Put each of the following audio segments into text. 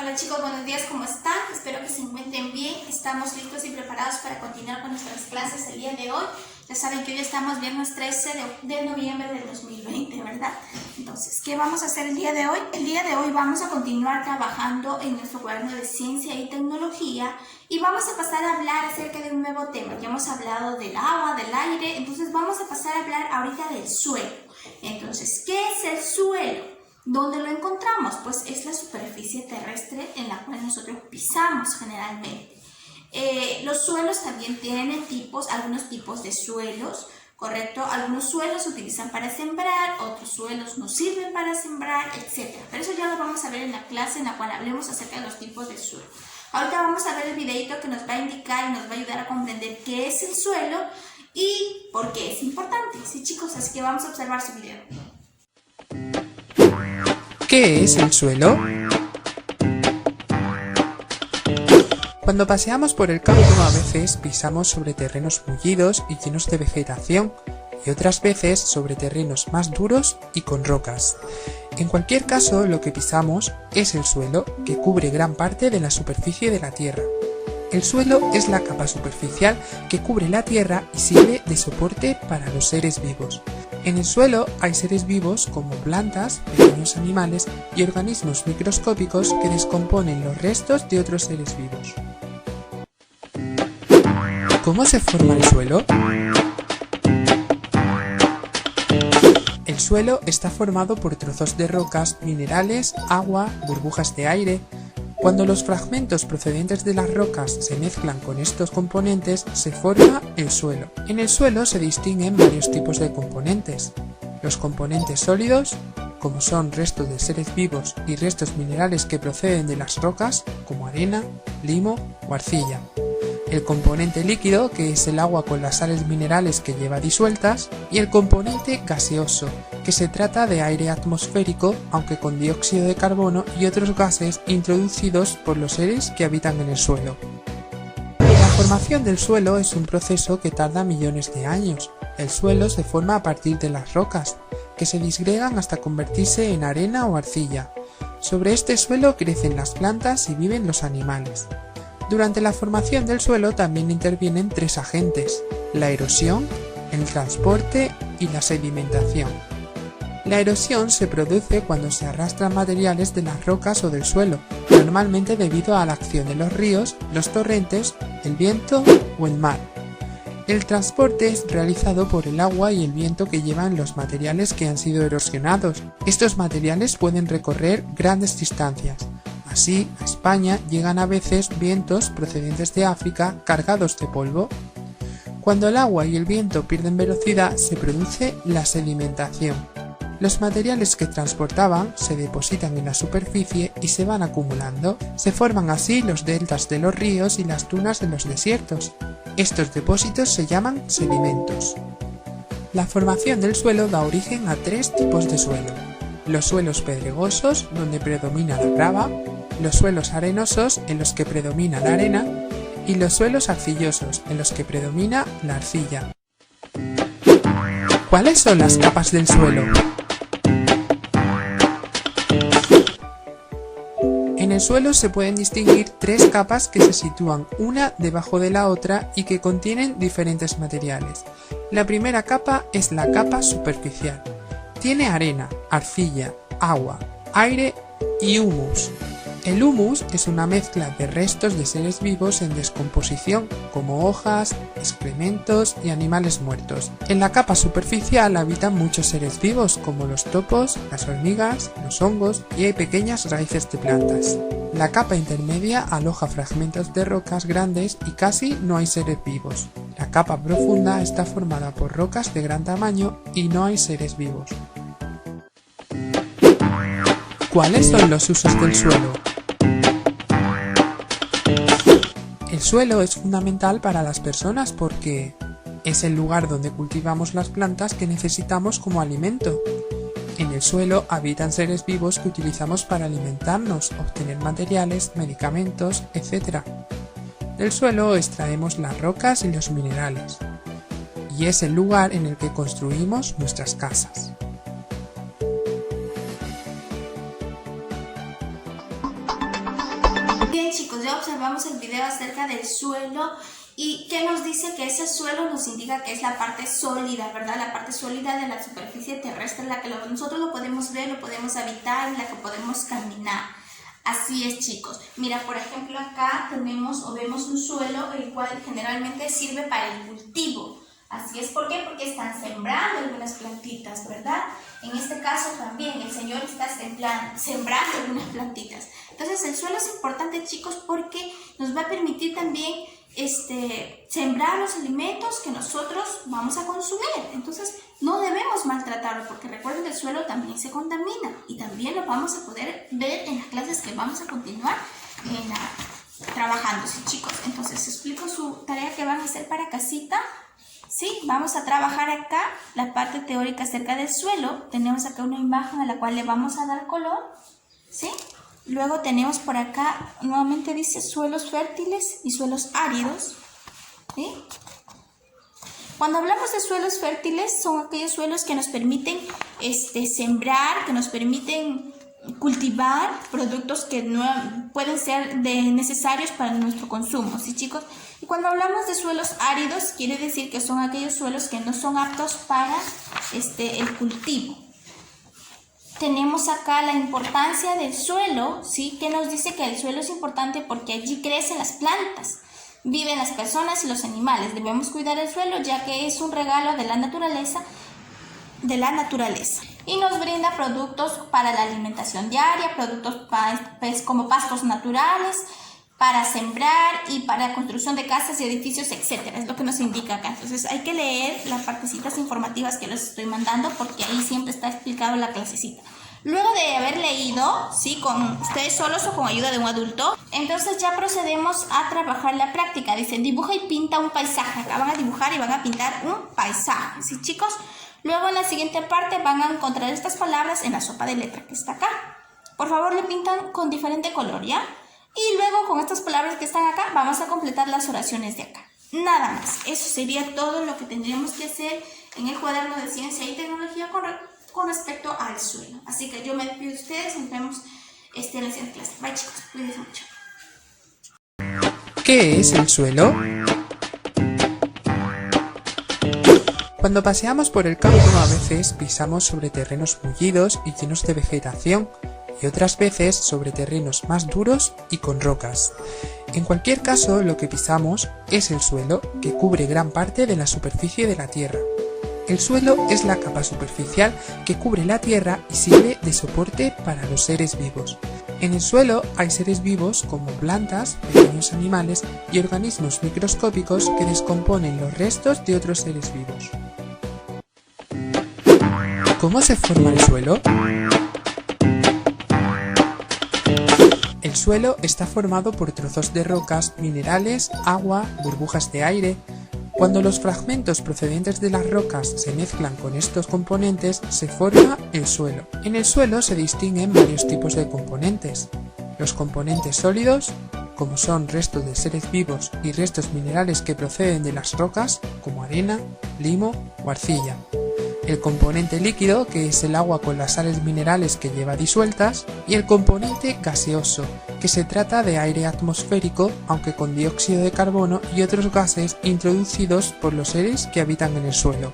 Hola chicos, buenos días, ¿cómo están? Espero que se encuentren bien. Estamos listos y preparados para continuar con nuestras clases el día de hoy. Ya saben que hoy estamos viernes 13 de noviembre del 2020, ¿verdad? Entonces, ¿qué vamos a hacer el día de hoy? El día de hoy vamos a continuar trabajando en nuestro cuaderno de ciencia y tecnología y vamos a pasar a hablar acerca de un nuevo tema. Ya hemos hablado del agua, del aire, entonces vamos a pasar a hablar ahorita del suelo. Entonces, ¿qué es el suelo? ¿Dónde lo encontramos? Pues es la superficie terrestre en la cual nosotros pisamos generalmente. Los suelos también tienen algunos tipos de suelos, ¿correcto? Algunos suelos se utilizan para sembrar, otros suelos no sirven para sembrar, etc. Pero eso ya lo vamos a ver en la clase en la cual hablemos acerca de los tipos de suelo. Ahorita vamos a ver el videito que nos va a indicar y nos va a ayudar a comprender qué es el suelo y por qué es importante. Sí, chicos, así que vamos a observar su video. ¿Qué es el suelo? Cuando paseamos por el campo a veces pisamos sobre terrenos mullidos y llenos de vegetación y otras veces sobre terrenos más duros y con rocas. En cualquier caso, lo que pisamos es el suelo, que cubre gran parte de la superficie de la tierra. El suelo es la capa superficial que cubre la tierra y sirve de soporte para los seres vivos. En el suelo hay seres vivos como plantas, pequeños animales y organismos microscópicos que descomponen los restos de otros seres vivos. ¿Cómo se forma el suelo? El suelo está formado por trozos de rocas, minerales, agua, burbujas de aire. Cuando los fragmentos procedentes de las rocas se mezclan con estos componentes, se forma el suelo. En el suelo se distinguen varios tipos de componentes. Los componentes sólidos, como son restos de seres vivos y restos minerales que proceden de las rocas, como arena, limo o arcilla. El componente líquido, que es el agua con las sales minerales que lleva disueltas, y el componente gaseoso, que se trata de aire atmosférico, aunque con dióxido de carbono y otros gases introducidos por los seres que habitan en el suelo. La formación del suelo es un proceso que tarda millones de años. El suelo se forma a partir de las rocas, que se disgregan hasta convertirse en arena o arcilla. Sobre este suelo crecen las plantas y viven los animales. Durante la formación del suelo también intervienen tres agentes: la erosión, el transporte y la sedimentación. La erosión se produce cuando se arrastran materiales de las rocas o del suelo, normalmente debido a la acción de los ríos, los torrentes, el viento o el mar. El transporte es realizado por el agua y el viento que llevan los materiales que han sido erosionados. Estos materiales pueden recorrer grandes distancias. Así, a España llegan a veces vientos procedentes de África cargados de polvo. Cuando el agua y el viento pierden velocidad, se produce la sedimentación. Los materiales que transportaban se depositan en la superficie y se van acumulando. Se forman así los deltas de los ríos y las dunas de los desiertos. Estos depósitos se llaman sedimentos. La formación del suelo da origen a tres tipos de suelo: los suelos pedregosos, donde predomina la grava; los suelos arenosos, en los que predomina la arena; y los suelos arcillosos, en los que predomina la arcilla. ¿Cuáles son las capas del suelo? En el suelo se pueden distinguir tres capas que se sitúan una debajo de la otra y que contienen diferentes materiales. La primera capa es la capa superficial. Tiene arena, arcilla, agua, aire y humus. El humus es una mezcla de restos de seres vivos en descomposición, como hojas, excrementos y animales muertos. En la capa superficial habitan muchos seres vivos, como los topos, las hormigas, los hongos y hay pequeñas raíces de plantas. La capa intermedia aloja fragmentos de rocas grandes y casi no hay seres vivos. La capa profunda está formada por rocas de gran tamaño y no hay seres vivos. ¿Cuáles son los usos del suelo? El suelo es fundamental para las personas porque es el lugar donde cultivamos las plantas que necesitamos como alimento. En el suelo habitan seres vivos que utilizamos para alimentarnos, obtener materiales, medicamentos, etc. Del suelo extraemos las rocas y los minerales, y es el lugar en el que construimos nuestras casas. Bien chicos, ya observamos el video acerca del suelo y que nos dice que ese suelo nos indica que es la parte sólida, ¿verdad? La parte sólida de la superficie terrestre, en la que nosotros lo podemos ver, lo podemos habitar, en la que podemos caminar. Así es chicos. Mira, por ejemplo acá tenemos o vemos un suelo el cual generalmente sirve para el cultivo. Así es, ¿por qué? Porque están sembrando algunas plantitas, ¿verdad? En este caso también el Señor está sembrando algunas plantitas. Entonces el suelo es importante chicos porque nos va a permitir también sembrar los alimentos que nosotros vamos a consumir. Entonces no debemos maltratarlo porque recuerden que el suelo también se contamina y también lo vamos a poder ver en las clases que vamos a continuar trabajando, ¿sí, chicos? Entonces explico su tarea que van a hacer para casita. Sí, vamos a trabajar acá la parte teórica acerca del suelo. Tenemos acá una imagen a la cual le vamos a dar color, ¿sí? Luego tenemos por acá, nuevamente dice suelos fértiles y suelos áridos, ¿sí? Cuando hablamos de suelos fértiles, son aquellos suelos que nos permiten sembrar, que nos permiten cultivar productos que no pueden ser necesarios para nuestro consumo, ¿sí chicos? Y cuando hablamos de suelos áridos, quiere decir que son aquellos suelos que no son aptos para el cultivo. Tenemos acá la importancia del suelo, ¿sí? Que nos dice que el suelo es importante porque allí crecen las plantas, viven las personas y los animales. Debemos cuidar el suelo ya que es un regalo de la naturaleza. Y nos brinda productos para la alimentación diaria, productos como pastos naturales, para sembrar y para construcción de casas y edificios, etcétera. Es lo que nos indica acá. Entonces hay que leer las partecitas informativas que les estoy mandando porque ahí siempre está explicado la clasecita. Luego de haber leído, ¿sí? Con ustedes solos o con ayuda de un adulto, entonces ya procedemos a trabajar la práctica. Dice, dibuja y pinta un paisaje. Acá van a dibujar y van a pintar un paisaje, ¿sí chicos? Luego en la siguiente parte van a encontrar estas palabras en la sopa de letra que está acá. Por favor le pintan con diferente color, ¿ya? Y luego con estas palabras que están acá vamos a completar las oraciones de acá. Nada más. Eso sería todo lo que tendríamos que hacer en el cuaderno de Ciencia y Tecnología con respecto al suelo. Así que yo me despido de ustedes. Nos vemos en la siguiente clase. Bye chicos. Cuídense mucho. ¿Qué es el suelo? Cuando paseamos por el campo a veces pisamos sobre terrenos mullidos y llenos de vegetación y otras veces sobre terrenos más duros y con rocas. En cualquier caso, lo que pisamos es el suelo, que cubre gran parte de la superficie de la Tierra. El suelo es la capa superficial que cubre la Tierra y sirve de soporte para los seres vivos. En el suelo hay seres vivos como plantas, pequeños animales y organismos microscópicos que descomponen los restos de otros seres vivos. ¿Cómo se forma el suelo? El suelo está formado por trozos de rocas, minerales, agua, burbujas de aire. Cuando los fragmentos procedentes de las rocas se mezclan con estos componentes, se forma el suelo. En el suelo se distinguen varios tipos de componentes. Los componentes sólidos, como son restos de seres vivos y restos minerales que proceden de las rocas, como arena, limo o arcilla. El componente líquido, que es el agua con las sales minerales que lleva disueltas, y el componente gaseoso, que se trata de aire atmosférico, aunque con dióxido de carbono y otros gases introducidos por los seres que habitan en el suelo.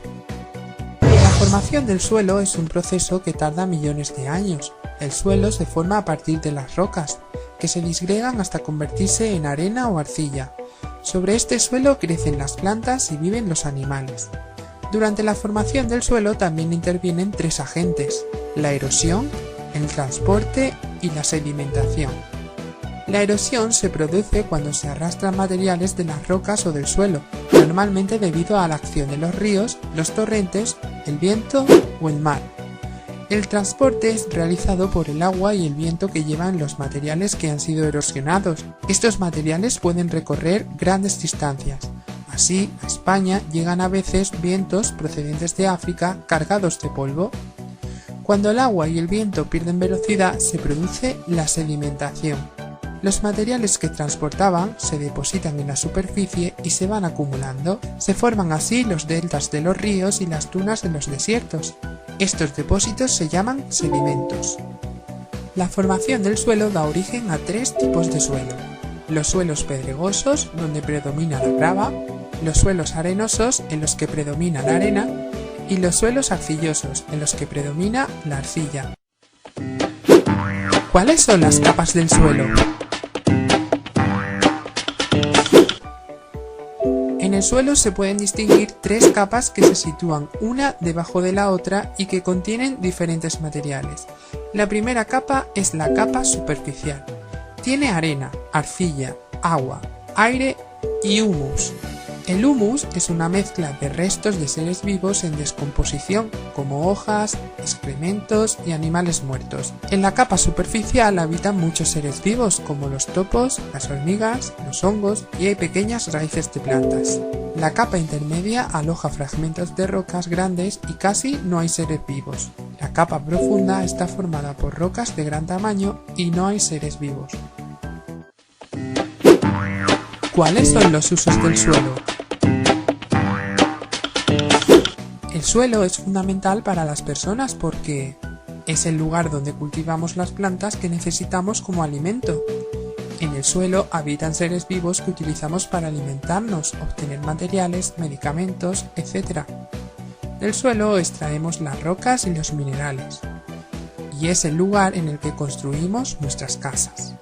La formación del suelo es un proceso que tarda millones de años. El suelo se forma a partir de las rocas, que se disgregan hasta convertirse en arena o arcilla. Sobre este suelo crecen las plantas y viven los animales. Durante la formación del suelo también intervienen tres agentes: la erosión, el transporte y la sedimentación. La erosión se produce cuando se arrastran materiales de las rocas o del suelo, normalmente debido a la acción de los ríos, los torrentes, el viento o el mar. El transporte es realizado por el agua y el viento que llevan los materiales que han sido erosionados. Estos materiales pueden recorrer grandes distancias. Así, a España llegan a veces vientos procedentes de África cargados de polvo. Cuando el agua y el viento pierden velocidad, se produce la sedimentación. Los materiales que transportaban se depositan en la superficie y se van acumulando. Se forman así los deltas de los ríos y las dunas de los desiertos. Estos depósitos se llaman sedimentos. La formación del suelo da origen a tres tipos de suelo: los suelos pedregosos, donde predomina la grava, los suelos arenosos, en los que predomina la arena, y los suelos arcillosos, en los que predomina la arcilla. ¿Cuáles son las capas del suelo? En el suelo se pueden distinguir tres capas que se sitúan una debajo de la otra y que contienen diferentes materiales. La primera capa es la capa superficial. Tiene arena, arcilla, agua, aire y humus. El humus es una mezcla de restos de seres vivos en descomposición, como hojas, excrementos y animales muertos. En la capa superficial habitan muchos seres vivos, como los topos, las hormigas, los hongos y hay pequeñas raíces de plantas. La capa intermedia aloja fragmentos de rocas grandes y casi no hay seres vivos. La capa profunda está formada por rocas de gran tamaño y no hay seres vivos. ¿Cuáles son los usos del suelo? El suelo es fundamental para las personas porque es el lugar donde cultivamos las plantas que necesitamos como alimento. En el suelo habitan seres vivos que utilizamos para alimentarnos, obtener materiales, medicamentos, etc. Del suelo extraemos las rocas y los minerales, y es el lugar en el que construimos nuestras casas.